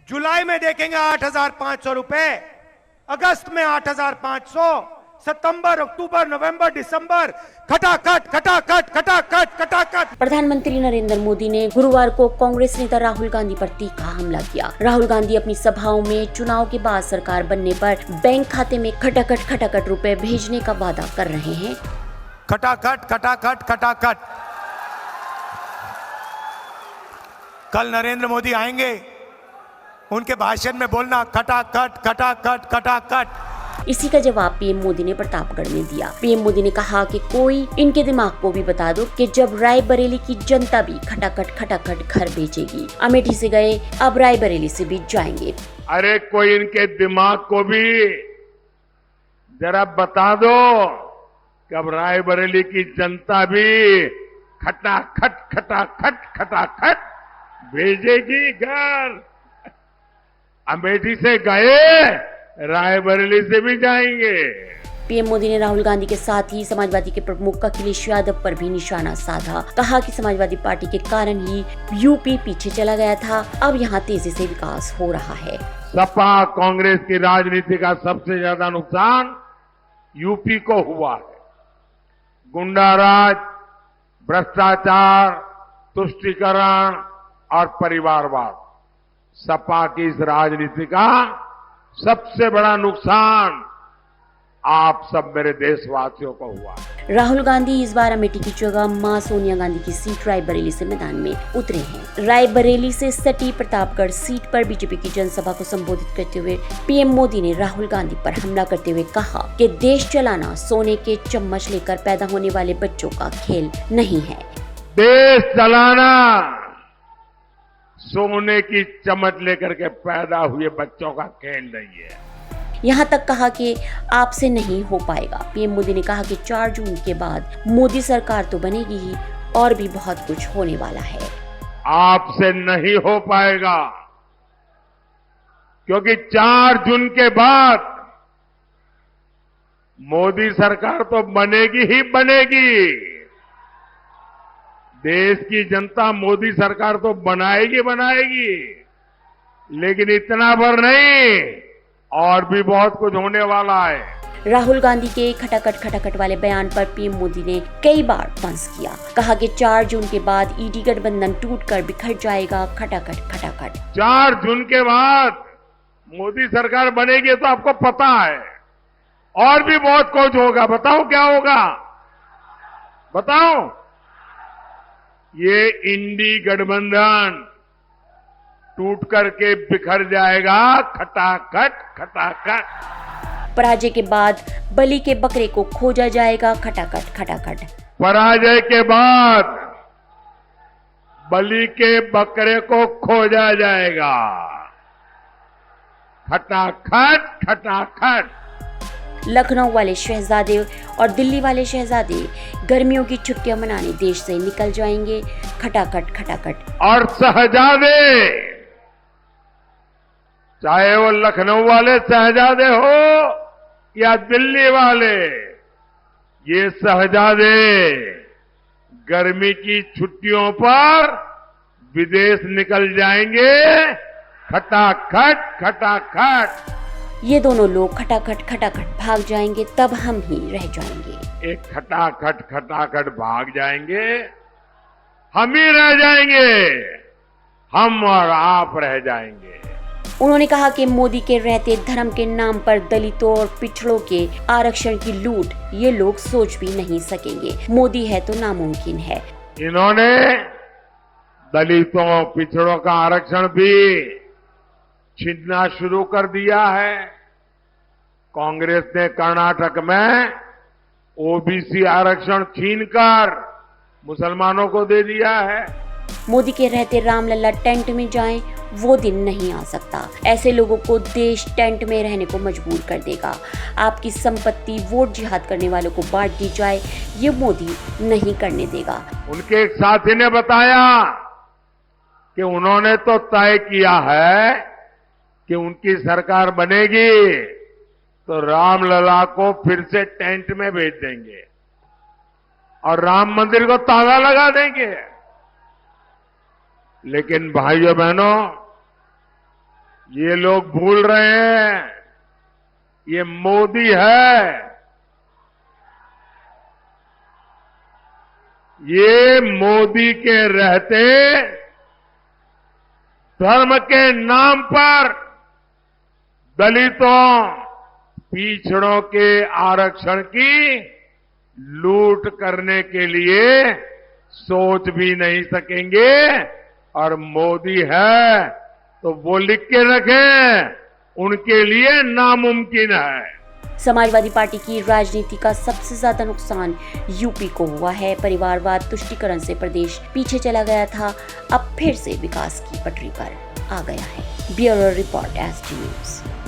जुलाई में देखेंगे 8,500 रुपए, अगस्त में 8,500, सितंबर, अक्टूबर, नवंबर, दिसंबर, खटाखट खटाखट खटाखट खटाखट। प्रधानमंत्री नरेंद्र मोदी ने गुरुवार को कांग्रेस नेता राहुल गांधी पर तीखा हमला किया। राहुल गांधी अपनी सभाओं में चुनाव के बाद सरकार बनने पर बैंक खाते में खटाखट खटाखट रुपए भेजने का वादा कर रहे हैं। खटाखट खटाखट खटाखट। कल नरेंद्र मोदी आएंगे, उनके भाषण में बोलना खटाखट खटाखट खटाखट। इसी का जवाब पीएम मोदी ने प्रतापगढ़ में दिया। पीएम मोदी ने कहा कि कोई इनके दिमाग को भी बता दो कि जब रायबरेली की जनता भी खटाखट खटाखट घर भेजेगी। अमेठी से गए, अब रायबरेली से भी जाएंगे। अरे कोई इनके दिमाग को भी जरा बता दो कि अब रायबरेली की जनता भी खटाखट खटाखट खटाखट भेजेगी घर। अमेठी से गए, रायबरेली से भी जाएंगे। पीएम मोदी ने राहुल गांधी के साथ ही समाजवादी के प्रमुख अखिलेश यादव पर भी निशाना साधा। कहा कि समाजवादी पार्टी के कारण ही यूपी पीछे चला गया था, अब यहाँ तेजी से विकास हो रहा है। सपा कांग्रेस की राजनीति का सबसे ज्यादा नुकसान यूपी को हुआ है। गुंडाराज, भ्रष्टाचार, तुष्टीकरण और परिवारवाद, सपा की इस राजनीति का सबसे बड़ा नुकसान आप सब मेरे देशवासियों को हुआ। राहुल गांधी इस बार अमेठी की जगह मां सोनिया गांधी की सीट रायबरेली से मैदान में उतरे हैं। रायबरेली से सटी प्रतापगढ़ सीट पर बीजेपी की जनसभा को संबोधित करते हुए पीएम मोदी ने राहुल गांधी पर हमला करते हुए कहा कि देश चलाना सोने के चम्मच लेकर पैदा होने वाले बच्चों का खेल नहीं है। देश चलाना सोने की चम्मच लेकर के पैदा हुए बच्चों का खेल नहीं है। यहाँ तक कहा कि आपसे नहीं हो पाएगा। पीएम मोदी ने कहा कि 4 जून के बाद मोदी सरकार तो बनेगी ही, और भी बहुत कुछ होने वाला है। आपसे नहीं हो पाएगा, क्योंकि 4 जून के बाद मोदी सरकार तो बनेगी ही बनेगी। देश की जनता मोदी सरकार तो बनाएगी बनाएगी, लेकिन इतना भर नहीं, और भी बहुत कुछ होने वाला है। राहुल गांधी के खटाखट खटाखट वाले बयान पर पीएम मोदी ने कई बार तंज किया। कहा कि 4 जून के बाद ईडी गठबंधन टूटकर बिखर जाएगा। खटाखट खटाखट। 4 जून के बाद मोदी सरकार बनेगी तो आपको पता है, और भी बहुत कुछ होगा। बताओ क्या होगा, बताओ। ये इंडी गठबंधन टूट करके बिखर जाएगा। खटाखट खटाखट। पराजय के बाद बलि के बकरे को खोजा जाएगा। खटाखट खटाखट। पराजय के बाद बलि के बकरे को खोजा जाएगा। खटाखट खटाखट। लखनऊ वाले शहजादे और दिल्ली वाले शहजादे गर्मियों की छुट्टियां मनाने देश से निकल जाएंगे। खटाखट खटाखट। और शहजादे, चाहे वो लखनऊ वाले शहजादे हो या दिल्ली वाले, ये शहजादे गर्मी की छुट्टियों पर विदेश निकल जाएंगे। खटाखट खटाखट। ये दोनों लोग खटाखट खटाखट भाग जाएंगे, तब हम ही रह जाएंगे। एक खटाखट खटाखट भाग जाएंगे, हम ही रह जाएंगे, हम और आप रह जाएंगे। उन्होंने कहा कि मोदी के रहते धर्म के नाम पर दलितों और पिछड़ों के आरक्षण की लूट ये लोग सोच भी नहीं सकेंगे। मोदी है तो नामुमकिन है। इन्होंने दलितों पिछड़ों का आरक्षण भी छीनना शुरू कर दिया है। कांग्रेस ने कर्नाटक में ओबीसी आरक्षण छीनकर मुसलमानों को दे दिया है। मोदी के रहते रामलला टेंट में जाएं, वो दिन नहीं आ सकता। ऐसे लोगों को देश टेंट में रहने को मजबूर कर देगा। आपकी संपत्ति वोट जिहाद करने वालों को बांट दी जाए, ये मोदी नहीं करने देगा। उनके एक साथी ने बताया कि उन्होंने तो तय किया है कि उनकी सरकार बनेगी तो रामलला को फिर से टेंट में भेज देंगे और राम मंदिर को ताला लगा देंगे। लेकिन भाइयों बहनों, ये लोग भूल रहे हैं, ये मोदी है, ये मोदी के रहते धर्म के नाम पर दलितों, पिछड़ों के आरक्षण की लूट करने के लिए सोच भी नहीं सकेंगे। और मोदी है तो वो लिख के रखें, उनके लिए नामुमकिन है। समाजवादी पार्टी की राजनीति का सबसे ज्यादा नुकसान यूपी को हुआ है। परिवारवाद तुष्टीकरण से प्रदेश पीछे चला गया था, अब फिर से विकास की पटरी पर आ गया है। Bureau report, ST news.